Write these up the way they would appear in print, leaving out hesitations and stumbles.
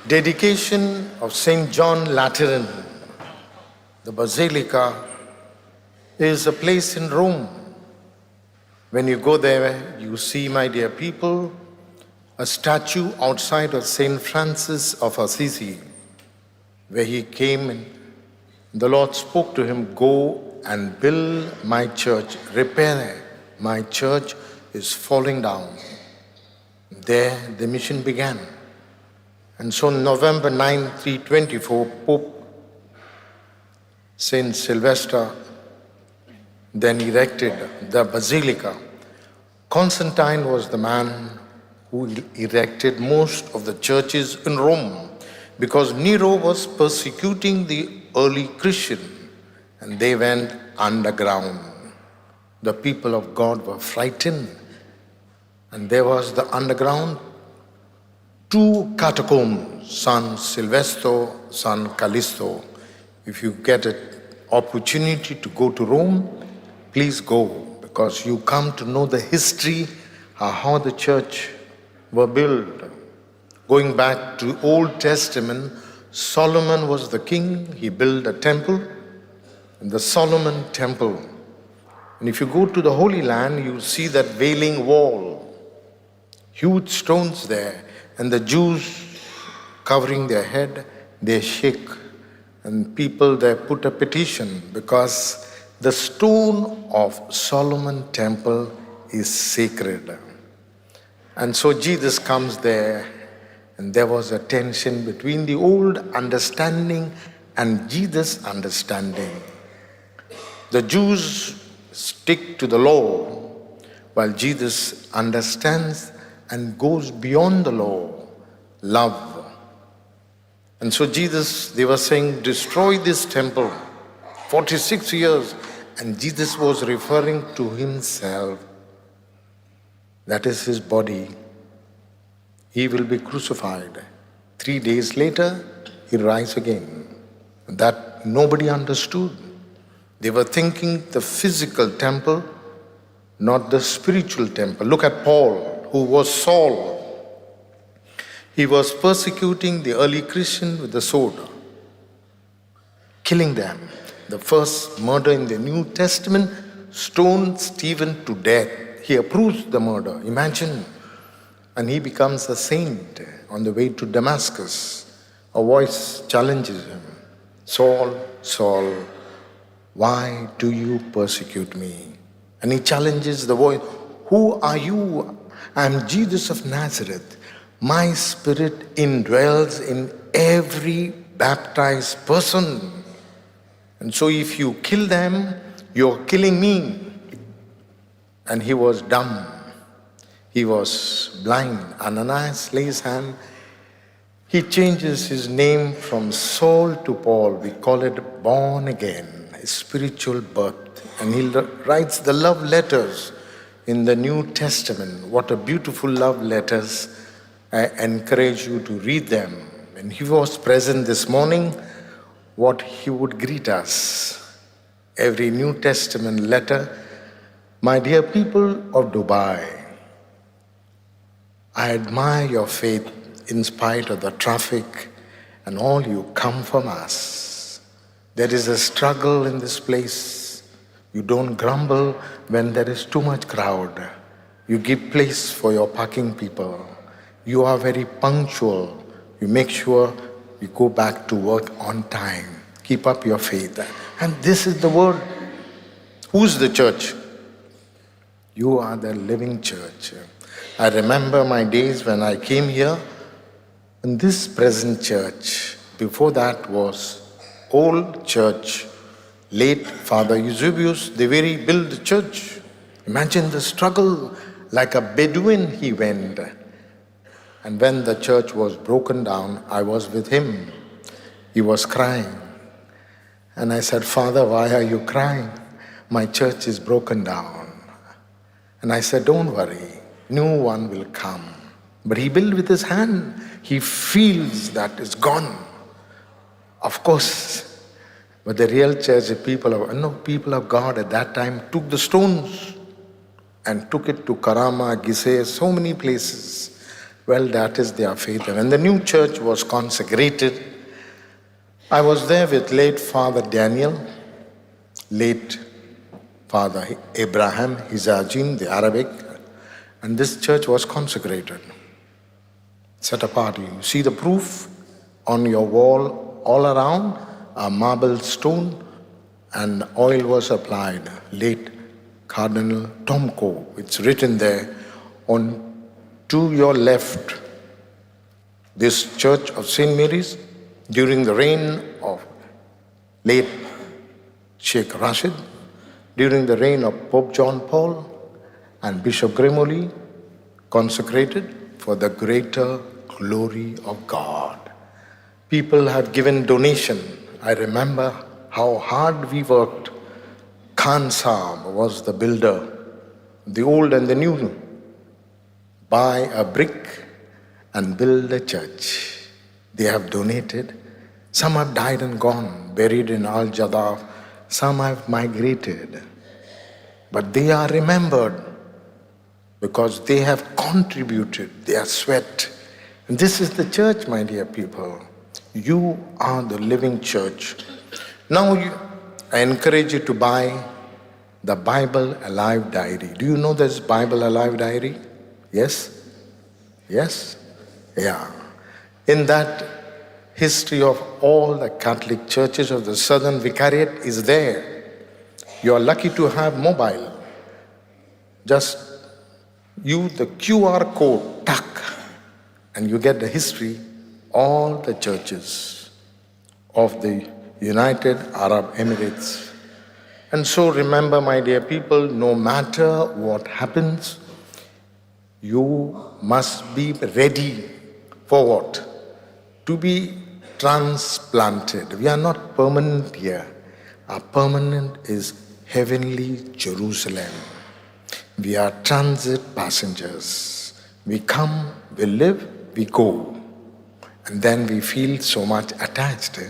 Dedication of St. John Lateran. The basilica is a place in Rome. When you go there, you see, my dear people, a statue outside of St. Francis of Assisi, where he came and the Lord spoke to him, "Go and build my church, repair my church is falling down." There the mission began. And so November 9, 324, Pope Saint Sylvester then erected the basilica. Constantine was the man who erected most of the churches in Rome because Nero was persecuting the early Christian and they went underground. The people of God were frightened and there was the underground 2 catacombs, San Silvestro, San Callisto. If you get an opportunity to go to Rome, please go, because you come to know the history, how the church were built. Going back to Old Testament, Solomon was the king. He built a temple, the Solomon temple. And if you go to the Holy Land, you see that Wailing Wall, huge stones there. And the Jews covering their head, they shake. And people there put a petition because the stone of Solomon temple is sacred. And so Jesus comes there, and there was a tension between the old understanding and Jesus' understanding. The Jews stick to the law, while Jesus understands and goes beyond the law, love. And so Jesus, they were saying, destroy this temple, 46 years. And Jesus was referring to himself. That is his body. He will be crucified. 3 days later, he rise again. That nobody understood. They were thinking the physical temple, not the spiritual temple. Look at Paul, who was Saul. He was persecuting the early Christian with the sword, killing them. The first murder in the New Testament, stoned Stephen to death. He approves the murder, imagine. And he becomes a saint on the way to Damascus. A voice challenges him, "Saul, Saul, why do you persecute me?" And he challenges the voice, "Who are you?" "I am Jesus of Nazareth. My spirit indwells in every baptized person. And so if you kill them, you're killing me." And he was dumb. He was blind. Ananias lays hand. He changes his name from Saul to Paul. We call it born again, a spiritual birth. And he writes the love letters in the New Testament. What a beautiful love letters. I encourage you to read them. When he was present this morning, what he would greet us. Every New Testament letter, "My dear people of Dubai, I admire your faith in spite of the traffic and all you come from us. There is a struggle in this place. You don't grumble when there is too much crowd. You give place for your parking people. You are very punctual. You make sure you go back to work on time. Keep up your faith." And this is the word. Who's the church? You are the living church. I remember my days when I came here, in this present church. Before that was old church. Late Father Eusebius, the very built the church. Imagine the struggle. Like a Bedouin he went. And when the church was broken down, I was with him. He was crying. And I said, "Father, why are you crying? My church is broken down." And I said, "Don't worry, new one will come." But he built with his hand. He feels that it's gone. Of course, but the real church, the people of God at that time took the stones and took it to Karama, Gizeh, so many places. Well, that is their faith. And when the new church was consecrated, I was there with late Father Daniel, late Father Abraham Hizajin, the Arabic, and this church was consecrated, set apart. You see the proof on your wall all around, a marble stone, and oil was applied. Late Cardinal Tomko, it's written there. On to your left, this church of St. Mary's, during the reign of late Sheikh Rashid, during the reign of Pope John Paul and Bishop Grimoli, consecrated for the greater glory of God. People have given donation. I remember how hard we worked. Khan Saab was the builder, the old and the new. Buy a brick and build a church. They have donated. Some have died and gone, buried in Al-Jadaf. Some have migrated. But they are remembered because they have contributed their sweat. And this is the church, my dear people. You are the living church. Now I encourage you to buy the Bible Alive Diary. Do you know this Bible Alive Diary? Yes? Yes? Yeah. In that, history of all the Catholic churches of the Southern Vicariate is there. You are lucky to have mobile. Just use the QR code, tuck, and you get the history, all the churches of the United Arab Emirates. And so remember, my dear people, no matter what happens, you must be ready for what? To be transplanted. We are not permanent here. Our permanent is heavenly Jerusalem. We are transit passengers. We come, we live, we go. And then we feel so much attached.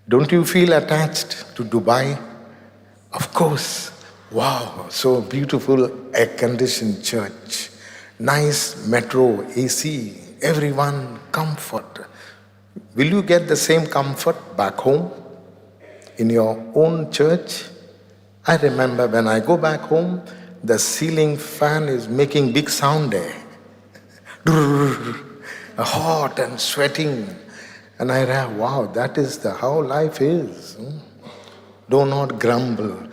Don't you feel attached to Dubai? Of course. Wow, so beautiful air-conditioned church. Nice metro, AC, everyone, comfort. Will you get the same comfort back home in your own church? I remember when I go back home, the ceiling fan is making big sound there. Hot and sweating. And I realized, wow, that is how life is. Do not grumble.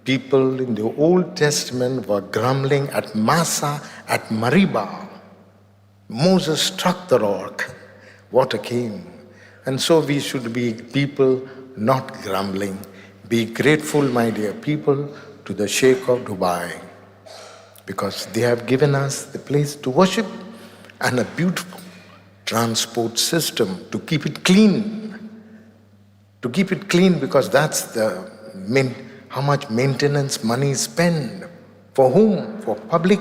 People in the Old Testament were grumbling at Massa, at Meribah. Moses struck the rock. Water came. And so we should be people not grumbling. Be grateful, my dear people, to the Sheikh of Dubai, because they have given us the place to worship and a beautiful transport system to keep it clean. To keep it clean, because that's how much maintenance money is spent. For whom? For public.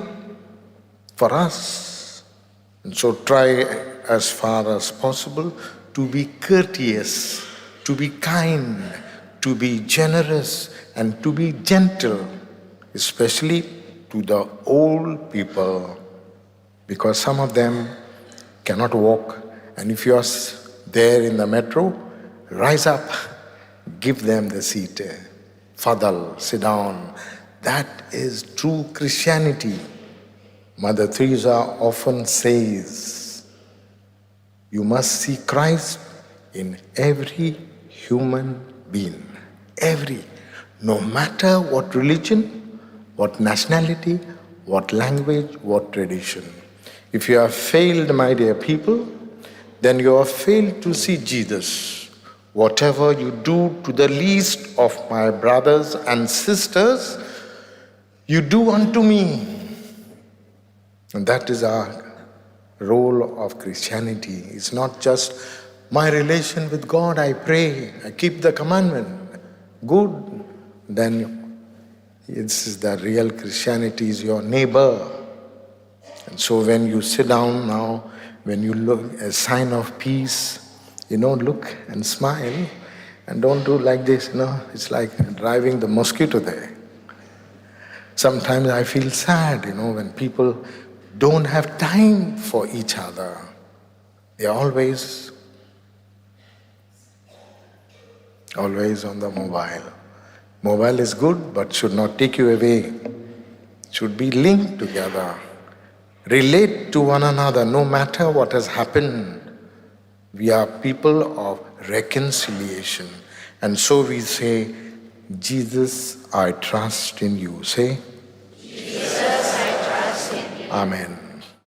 For us. And so try as far as possible to be courteous, to be kind, to be generous, and to be gentle, especially to the old people, because some of them cannot walk. And if you are there in the metro, rise up, give them the seat. Fadal, sit down. That is true Christianity. Mother Teresa often says, you must see Christ in every human being. Every. No matter what religion, what nationality, what language, what tradition. If you have failed, my dear people, then you have failed to see Jesus. Whatever you do to the least of my brothers and sisters, you do unto me. And that is our role of Christianity. It's not just my relation with God, I pray, I keep the commandment. Good. Then it's the real Christianity is your neighbor. And so when you sit down now, when you look a sign of peace, look and smile and don't do like this, it's like driving the mosquito there. Sometimes I feel sad, when people don't have time for each other. They're always on the mobile. Mobile is good, but should not take you away. Should be linked together. Relate to one another, no matter what has happened. We are people of reconciliation. And so we say, Jesus, I trust in you. Say, Jesus, I trust in you. Amen.